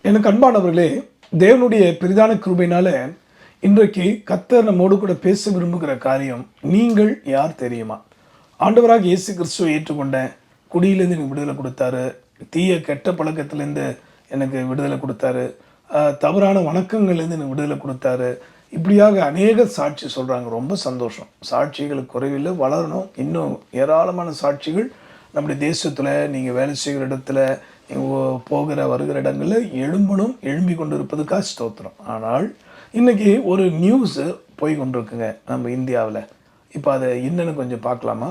எனக்கு அன்பானவர்களே, தேவனுடைய பெரிதான கிருபையினால இன்றைக்கு கர்த்தர் நம்மோடு கூட பேச விரும்புகிற காரியம், நீங்கள் யார் தெரியுமா? ஆண்டவராக இயேசு கிறிஸ்துவை ஏற்றுக்கொண்டேன், குடியிலேருந்து எனக்கு விடுதலை கொடுத்தாரு, தீய கெட்ட பழக்கத்திலேருந்து எனக்கு விடுதலை கொடுத்தாரு, தவறான வணக்கங்கள்லேருந்து எனக்கு விடுதலை கொடுத்தாரு. இப்படியாக அநேக சாட்சி சொல்கிறாங்க. ரொம்ப சந்தோஷம். சாட்சிகளுக்கு குறைவில்லை, வளரணும். இன்னும் ஏராளமான சாட்சிகள் நம்முடைய தேசத்தில், நீங்கள் வேலை செய்கிற இடத்துல, போகிற வருகிற இடங்களில் எழும்பணும், எழும்பி கொண்டு இருப்பதுக்காக ஸ்தோத்திரம். ஆனால் இன்றைக்கி ஒரு நியூஸு போய் கொண்டிருக்குங்க நம்ம இந்தியாவில். இப்போ அதை என்னன்னு கொஞ்சம் பார்க்கலாமா?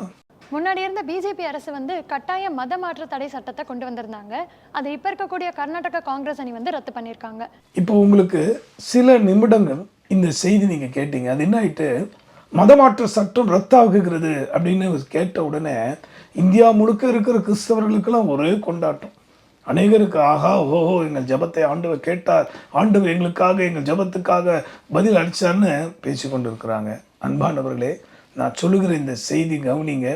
முன்னாடி இருந்த பிஜேபி அரசு கட்டாய மத மாற்று தடை சட்டத்தை கொண்டு வந்திருந்தாங்க. அதை இப்போ இருக்கக்கூடிய கர்நாடகா காங்கிரஸ் அணி ரத்து பண்ணியிருக்காங்க. இப்போ உங்களுக்கு சில நிமிடங்கள் இந்த செய்தி நீங்கள் கேட்டீங்க. அது என்ன ஆகிட்டு, மதமாற்ற சட்டம் ரத்தாகுகிறது அப்படின்னு கேட்ட உடனே இந்தியா முழுக்க இருக்கிற கிறிஸ்தவர்களுக்கெல்லாம் ஒரே கொண்டாட்டம். அநேகருக்கு ஆஹா ஓஹோ, எங்கள் ஜபத்தை ஆண்டவர் கேட்டார், ஆண்டவர் எங்களுக்காக எங்கள் ஜபத்துக்காக பதில் அளித்தார்னு பேசி கொண்டு இருக்கிறாங்க. அன்பானவர்களே, நான் சொல்லுகிற இந்த செய்தி கவனிங்க.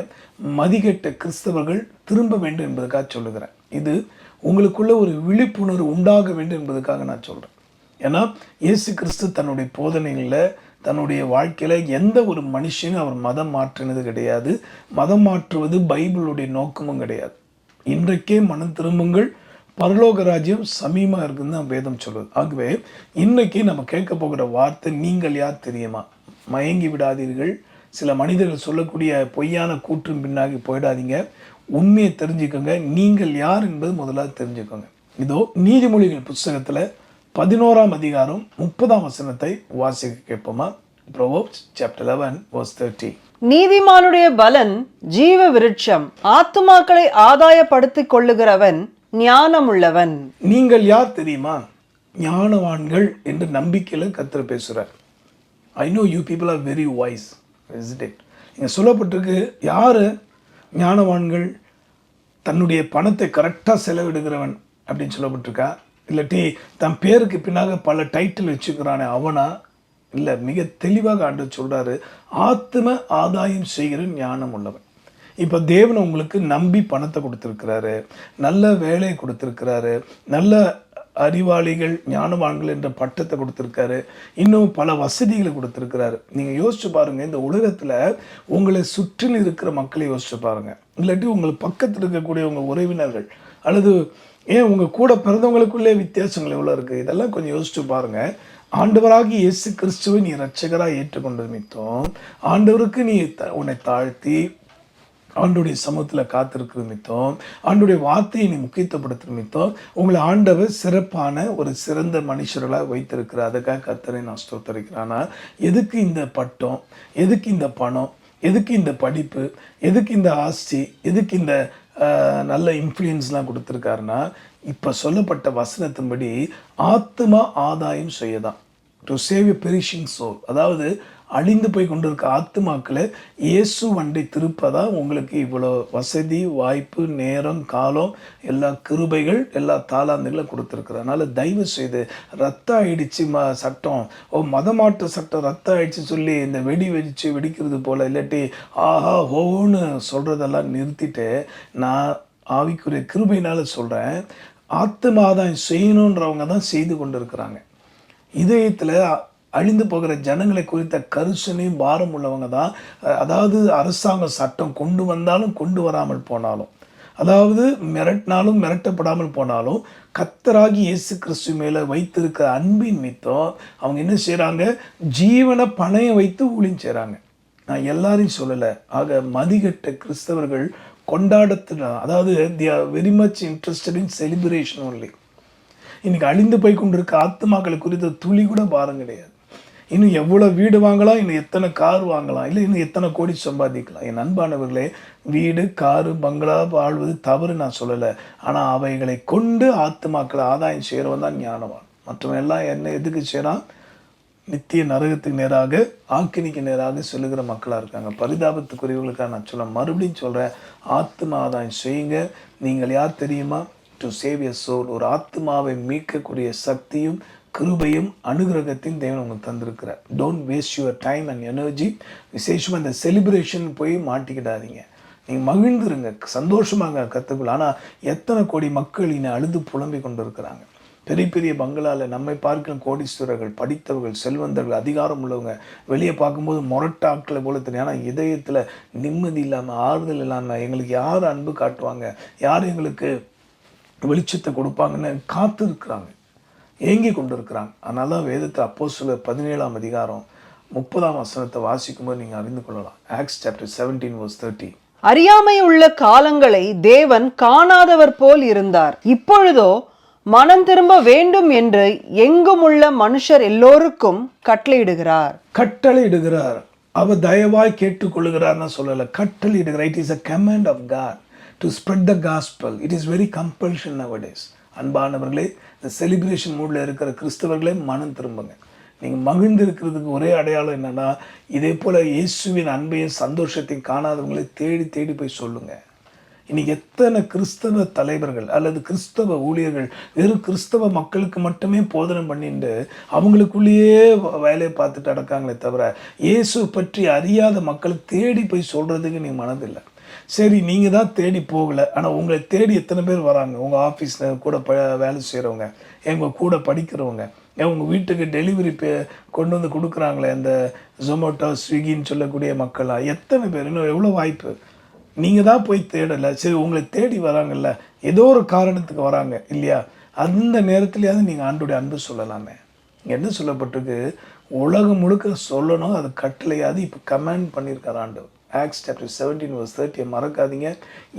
மதிகெட்ட கிறிஸ்தவர்கள் திரும்ப வேண்டும் என்பதுக்காக சொல்லுகிறேன். இது உங்களுக்குள்ள ஒரு விழிப்புணர்வு உண்டாக வேண்டும் என்பதுக்காக நான் சொல்கிறேன். ஏன்னா இயேசு கிறிஸ்து தன்னுடைய போதனைகளில், தன்னுடைய வாழ்க்கையில் எந்த ஒரு மனுஷனும் அவர் மதம் மாற்றினது கிடையாது. மதம் மாற்றுவது பைபிளுடைய நோக்கமும் கிடையாது. இன்றைக்கே மனம் திரும்புங்கள், பரலோக ராஜ்யம் சமீபமாக இருக்குன்னு தான் வேதம் சொல்லுது. ஆகவே இன்றைக்கி நம்ம கேட்க போகிற வார்த்தை, நீங்கள் யார் தெரியுமா? மயங்கி விடாதீர்கள். சில மனிதர்கள் சொல்லக்கூடிய பொய்யான கூற்றும் பின்னாகி போயிடாதீங்க. உண்மையை தெரிஞ்சுக்கோங்க. நீங்கள் யார் என்பது முதலாவது தெரிஞ்சுக்கோங்க. இதோ நீதிமொழிகள் புஸ்தகத்தில் 11ஆம் அதிகாரம் 30ஆம் வசனத்தை வாசிக்க கேட்போமா? Proverbs chapter 11 verse 30. நீதிமானுடைய பலன் ஜீவ விருட்சம், ஆத்துமாக்களை ஆதாயப்படுத்திக் கொள்ளுகிறவன் ஞானமுள்ளவன். நீங்கள் யார் தெரியுமா? ஞானவான்கள் என்று நம்பிக்கையில் கர்த்தர் பேசுகிறார். I know you people are very wise, isn't it? இங்கே சொல்லப்பட்டிருக்கு, யார் ஞானவான்கள்? தன்னுடைய பணத்தை கரெக்டாக செலவிடுகிறவன் அப்படின்னு சொல்லப்பட்டிருக்கா? இல்லாட்டி தன் பேருக்கு பின்னாக பல டைட்டில் வச்சுக்கிறானே அவனா? இல்லை, மிக தெளிவாக ஆண்டவர் சொல்கிறாரு, ஆத்ம ஆதாயம் செய்கிற ஞானம் உள்ளவன். இப்போ தேவனை உங்களுக்கு நம்பி பணத்தை கொடுத்துருக்கிறாரு, நல்ல வேலையை கொடுத்துருக்கிறாரு, நல்ல அறிவாளிகள் ஞானவான்கள் என்ற பட்டத்தை கொடுத்துருக்காரு, இன்னும் பல வசதிகளை கொடுத்துருக்கிறாரு. நீங்கள் யோசிச்சு பாருங்கள், இந்த உலகத்தில் உங்களை சுற்றில் இருக்கிற மக்களை யோசிச்சு பாருங்கள். இல்லாட்டி உங்களுக்கு பக்கத்தில் இருக்கக்கூடிய உங்கள் உறவினர்கள், அல்லது ஏன் உங்கள் கூட பிறந்தவங்களுக்குள்ளே வித்தியாசங்கள் எவ்வளோ இருக்குது, இதெல்லாம் கொஞ்சம் யோசிச்சு பாருங்கள். ஆண்டவராகி இயேசு கிறிஸ்துவை நீ இரட்சகராக ஏற்றுக்கொண்ட நிமித்தம், ஆண்டவருக்கு நீ உன்னை தாழ்த்தி ஆண்டுடைய சமூகத்தில் காத்திருக்கிற நிமித்தம், ஆண்டுடைய வார்த்தையை நீ முக்கியத்துவப்படுத்துகிற நிமித்தம், உங்களை ஆண்டவர் சிறப்பான ஒரு சிறந்த மனுஷர்களாக வைத்திருக்கிற. அதுக்காக கர்த்தரை நான் ஸ்தோத்தரிக்கிறேன். ஆனால் எதுக்கு இந்த பட்டம், எதுக்கு இந்த பணம், எதுக்கு இந்த படிப்பு, எதுக்கு இந்த ஆஸ்தி, எதுக்கு இந்த நல்ல இன்ஃப்ளூயன்ஸ்லாம் கொடுத்துருக்காருன்னா, இப்போ சொல்லப்பட்ட வசனத்தின்படி ஆத்மா ஆதாயம் செய்யதான். To save a perishing soul, அதாவது அழிந்து போய் கொண்டு இருக்க ஆத்மாக்களை இயேசு வண்டை திருப்பதான் உங்களுக்கு இவ்வளோ வசதி, வாய்ப்பு, நேரம், காலம், எல்லா கிருபைகள், எல்லா தாளாந்துகளும் கொடுத்துருக்குற. அதனால் தயவு செய்து ரத்தம் ஆயிடுச்சு சட்டம், மதமாற்ற சட்டம் ரத்தம் ஆயிடுச்சு சொல்லி இந்த வெடிக்கிறது போல், இல்லாட்டி ஆஹா ஹோன்னு சொல்கிறதெல்லாம் நிறுத்திட்டு, நான் ஆவிக்குரிய கிருபையினால் சொல்கிறேன், ஆத்மாதாயம் செய்யணுன்றவங்க தான் செய்து கொண்டு இருக்கிறாங்க. இதயத்தில் அழிந்து போகிற ஜனங்களை குறித்த கரிசனையும் பாரம் உள்ளவங்க தான். அதாவது அரசாங்க சட்டம் கொண்டு வந்தாலும் கொண்டு வராமல் போனாலும், அதாவது மிரட்டினாலும் மிரட்டப்படாமல் போனாலும், கர்த்தராகி இயேசு கிறிஸ்து மேலே வைத்திருக்கிற அன்பின் மித்தம் அவங்க என்ன செய்கிறாங்க? ஜீவனை பணையம் வைத்து ஊழியம் செய்கிறாங்க. நான் எல்லாரையும் சொல்லலை. ஆக மதிகட்ட கிறிஸ்தவர்கள் கொண்டாடத்தில், அதாவது they are very much interested in celebration only. இன்றைக்கி அழிந்து போய் கொண்டிருக்க ஆத்மாக்களை குறித்த துளி கூட பாரம் கிடையாது. இன்னும் எவ்வளோ வீடு வாங்கலாம், இன்னும் எத்தனை கார் வாங்கலாம், இல்லை இன்னும் எத்தனை கோடி சம்பாதிக்கலாம். என் அன்பானவர்களே, வீடு, காரு, பங்களா வாழ்வது தவறு நான் சொல்லலை. ஆனால் அவைகளை கொண்டு ஆத்மாக்களை ஆதாயம் செய்கிறவன் தான் ஞானவான். மற்றவன் எல்லாம் என்ன எதுக்கு செய்கிறான்? நித்திய நரகத்துக்கு நேராக, ஆக்கினிக்கு நேராக சொல்லுகிற மக்களாக இருக்காங்க. பரிதாபத்துக்குரியவர்களுக்காக நான் மறுபடியும் சொல்கிறேன், ஆத்மா ஆதாயம் செய்யுங்க. நீங்கள் யார் தெரியுமா? To save a soul. ஒரு ஆத்மாவை மீட்கக்கூடிய சக்தியும் கிருபையும் அனுகிரகத்தையும் தேவன் உங்களுக்கு தந்திருக்கிறார். Don't waste your time and energy. விசேஷமாக இந்த செலிப்ரேஷன் போய் மாட்டிக்கிடாதீங்க. நீங்கள் மகிழ்ந்துருங்க, சந்தோஷமாக கற்றுக்கொள்ள. ஆனால் எத்தனை கோடி மக்கள் இன்னும் அழுது புலம்பி கொண்டு இருக்கிறாங்க. பெரிய பெரிய பங்களாவில் நம்மை பார்க்கிற கோடீஸ்வரர்கள், படித்தவர்கள், செல்வந்தர்கள், அதிகாரம் உள்ளவங்க வெளியே பார்க்கும்போது முரட்ட ஆட்களை போல தெரியும். ஆனால் இதயத்தில் நிம்மதி இல்லாமல், ஆறுதல் இல்லாமல், எங்களுக்கு யார் அன்பு காட்டுவாங்க, யார் எங்களுக்கு வெளிச்சத்தை கொடுப்பாங்கன்னு காத்து இருக்கிறாங்க, ஏங்கி கொண்டு இருக்கிறாங்க. அதனால தான் வேதத்தை அப்போஸ்தலர் 17ஆம் அதிகாரம் 30ஆம் வசனத்தை வாசிக்கும்போது நீங்கள் அறிந்து கொள்ளலாம். Acts chapter 17:30. அறியாமை உள்ள காலங்களை தேவன் காணாதவர் போல் இருந்தார். இப்பொழுதோ மனம் திரும்ப வேண்டும் என்று எங்கும் உள்ள மனுஷர் எல்லோருக்கும் கட்டளையிடுகிறார். கட்டளையிடுகிறார். அவர் தயவாய் கேட்டுக்கொள்ளுகிறார்னு சொல்லலை, கட்டளையிடுகிறார். It is a command of God to spread the gospel. It is very compulsion nowadays. அன்பானவர்களே, இந்த செலிப்ரேஷன் மூடில் இருக்கிற கிறிஸ்தவர்களே மனம் திரும்புங்க. நீங்கள் மகிழ்ந்து இருக்கிறதுக்கு ஒரே அடையாளம் என்னென்னா, இதே போல் இயேசுவின் அன்பையும் சந்தோஷத்தையும் காணாதவங்களை தேடி தேடி போய் சொல்லுங்கள். இன்றைக்கி எத்தனை கிறிஸ்தவ தலைவர்கள் அல்லது கிறிஸ்தவ ஊழியர்கள் வெறும் கிறிஸ்தவ மக்களுக்கு மட்டுமே போதனை பண்ணிட்டு அவங்களுக்குள்ளேயே வேலையை பார்த்துட்டு நடக்காங்களே தவிர இயேசு பற்றி அறியாத மக்களை தேடி போய் சொல்கிறதுக்கு நீங்கள் மனதில்லை. சரி, நீங்கள் தான் தேடி போகலை, ஆனால் உங்களை தேடி எத்தனை பேர் வராங்க? உங்கள் ஆஃபீஸில் கூட வேலை செய்கிறவங்க, எங்கள் கூட படிக்கிறவங்க, உங்கள் வீட்டுக்கு டெலிவரி கொண்டு வந்து கொடுக்குறாங்களே இந்த ஜொமேட்டோ, ஸ்விக்கின்னு சொல்லக்கூடிய மக்களாக எத்தனை பேர்? இன்னும் எவ்வளோ வாய்ப்பு. நீங்கள் தான் போய் தேடலை. சரி, உங்களை தேடி வராங்கல்ல, ஏதோ ஒரு காரணத்துக்கு வராங்க இல்லையா? அந்த நேரத்துலையாவது நீங்கள் ஆண்டோடைய அன்பு சொல்லலாமே. என்ன சொல்லப்பட்டிருக்கு? உலகம் முழுக்க சொல்லணும், அது கட்டளையாவது இப்போ கமாண்ட் பண்ணியிருக்கார் ஆண்டவர். ஆக்ட்ஸ் சாப்டர் 17:30 மறக்காதீங்க.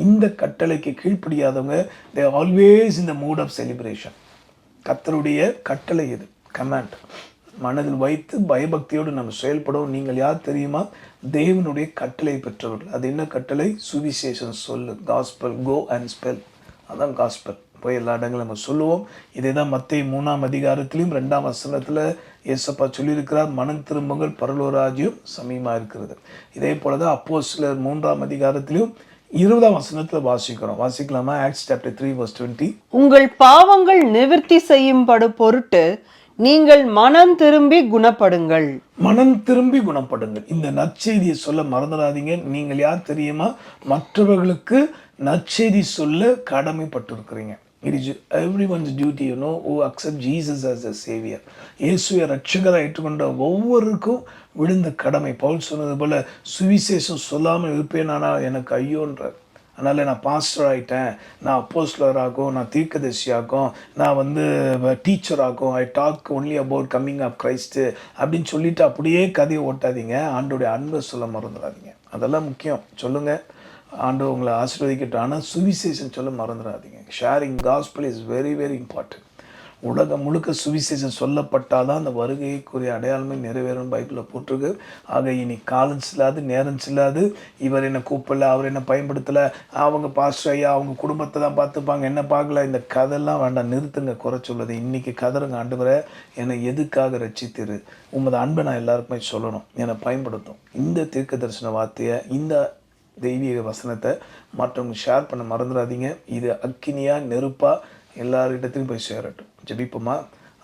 இந்த கட்டளைக்கு கீழ்ப்படியாதவங்க they always in the mood of celebration. கர்த்தருடைய கட்டளை இது, கமாண்ட். மனதில் வைத்து பயபக்தியோடு நம்ம செயல்படுவோம். நீங்கள் யார் தெரியுமா? தேவனுடைய கட்டளை பெற்றவர்கள். அது என்ன கட்டளை? சுவிசேஷம் சொல்லு, காஸ்பல், கோ அண்ட் ஸ்பெல். அதான் காஸ்பல். போய் எல்லா இடங்களும் நம்ம சொல்லுவோம். இதே தான் மத்தேயு 3ஆம் அதிகாரத்திலையும் 2ஆம் வசனத்தில் இயேசப்பா சொல்லியிருக்கிறார், மனம் திரும்புங்கள், பரலோக ராஜ்யம் சமீபமாக இருக்கிறது. இதே போல தான் அப்போஸ்தலர் 3ஆம் அதிகாரத்திலையும் 20ஆம் வசனத்தில் வாசிக்கலாமா? Acts chapter 3:20. உங்கள் பாவங்கள் நிவர்த்தி செய்யும்படு பொருட்டு நீங்கள் மனம் திரும்பி குணப்படுங்கள். மனம் திரும்பி குணப்படுங்கள். இந்த நற்செய்தியை சொல்ல மறந்துடாதீங்க. நீங்கள் யார் தெரியுமா? மற்றவர்களுக்கு நற்செய்தி சொல்ல கடமைப்பட்டிருக்கிறீங்க. It is everyone's duty, who accept Jesus as a savior. இயேசுவை ரட்சகராக ஏற்றுக்கொண்ட ஒவ்வொருக்கும் விழுந்த கடமை. பவுல் சொன்னது போல, சுவிசேஷம் சொல்லாமல் இருப்பேனானால் எனக்கு ஐயோன்றார். அதனால் நான் பாஸ்டர் ஆகிட்டேன், நான் அப்போஸ்தலராகும், நான் தீர்க்கதரிசியாகும், நான் டீச்சராகும், I talk only about coming of Christ அப்படின்னு சொல்லிட்டு அப்படியே கதையை ஓட்டாதீங்க. ஆண்டோடைய அன்பை சொல்ல மறந்துடாதீங்க. அதெல்லாம் முக்கியம். சொல்லுங்கள், ஆண்டு உங்களை ஆசீர்வதிக்கட்டும். ஆனால் சுவிசேஷம் சொல்ல மறந்துடாதீங்க. Sharing gospel is very very important. உலகம் முழுக்க சுவிசேஷம் சொல்லப்பட்டால் தான் அந்த வருகைக்குரிய அடையாளமே நிறைவேறும் பைபிளில் போட்டிருக்கு. ஆக இனி காலம் செல்லாது, நேரம் செல்லாது. இவர் என்னை கூப்பிடல, அவர் என்ன பயன்படுத்தலை, அவங்க பாஸ்டர் ஐயா அவங்க குடும்பத்தை தான் பார்த்துப்பாங்க, என்ன பார்க்கல, இந்த கதையெல்லாம் வேண்டாம், நிறுத்துங்க. குறை சொல்லுது. இன்றைக்கி கதறுங்க, ஆண்டவரே என்னை எதுக்காக ரட்சித்திரு, உமது அன்பை நான் எல்லாருக்குமே சொல்லணும், என்னை பயன்படுத்தும். இந்த தீர்க்க தரிசன வார்த்தையை, இந்த தெய்வீக வசனத்தை மற்றவங்க ஷேர் பண்ண மறந்துடாதீங்க. இது அக்கினியா நெருப்பா எல்லாரிடத்திலும் போய் சேரட்டும். ஜெபிப்போமா?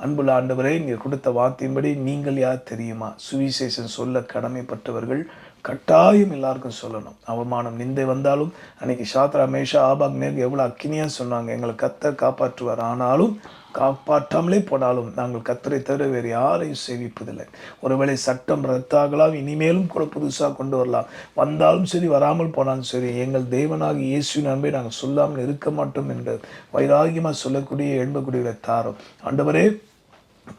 அன்புள்ள ஆண்டவரே, நீர் கொடுத்த வார்த்தையின்படி நீங்கள் யார் தெரியுமா? சுவிசேஷம் சொல்ல கடமைப்பட்டவர்கள் கட்டாயம் எல்லாருக்கும் சொல்லணும். அவமானம் நிந்தை வந்தாலும், அன்னைக்கு சாத்ரா மேஷா ஆபாக்நேக் எவ்வளோ அக்கினியாக சொன்னாங்க, எங்களை கர்த்தர் காப்பாற்றுவார். ஆனாலும் காப்பாற்றாமலே போனாலும் நாங்கள் கர்த்தரை தவிர வேறு யாரையும் சேவிப்பதில்லை. ஒருவேளை சட்டம் ரத்தாகலாம், இனிமேலும் கூட புதுசாக கொண்டு வரலாம். வந்தாலும் சரி, வராமல் போனாலும் சரி, எங்கள் தேவனாகி இயேசுவின் அன்பை நாங்கள் சொல்லாமல் இருக்க மாட்டோம் என்று வைராகியமாக சொல்லக்கூடிய எழும்பக்கூடியவரை தாரோம். ஆண்டவரே,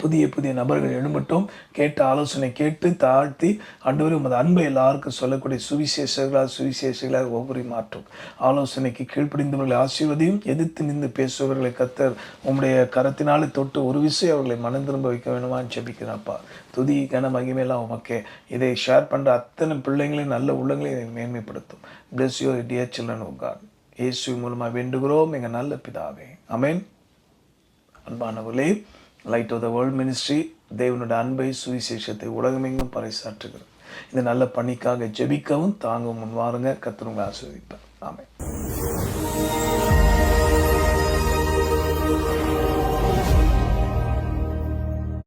புதிய புதிய நபர்கள் எழும்பட்டும். கேட்ட ஆலோசனை கேட்டு தாழ்த்தி ஆண்டவரே உமது அன்பை எல்லாருக்கும் சொல்லக்கூடிய சுவிசேஷங்களாக ஒவ்வொரு மாற்றும். ஆலோசனைக்கு கீழ்ப்படிந்தவர்களை ஆசீர்வதியும். எதிர்த்து நின்று பேசுபவர்களை கர்த்தர் உம்முடைய கரத்தினாலே தொட்டு ஒரு விஷயம் அவர்களை மனம் திரும்ப வைக்க வேணுமான்னு ஜெபிக்கிறாப்பா. துதி கன மகிமையெல்லாம் உமக்கே. இதை ஷேர் பண்ணுற அத்தனை பிள்ளைங்களையும் நல்ல உள்ளங்களையும் மேன்மைப்படுத்தும். Bless your dear children of God. இயேசு மூலமாக வேண்டுகிறோம் எங்கள் நல்ல பிதாவே, ஆமென். அன்பானவர்களே, Light of the World Ministry தேவனுடைய அன்பை சுவிசேஷத்தை உலகமெங்கும் பறைசாற்றுகிறது. இந்த நல்ல பணிக்காக ஜெபிக்கவும் தாங்கவும் முன்வாருங்க. கர்த்தர் உங்களை ஆசீர்வதிப்பார். ஆமென்.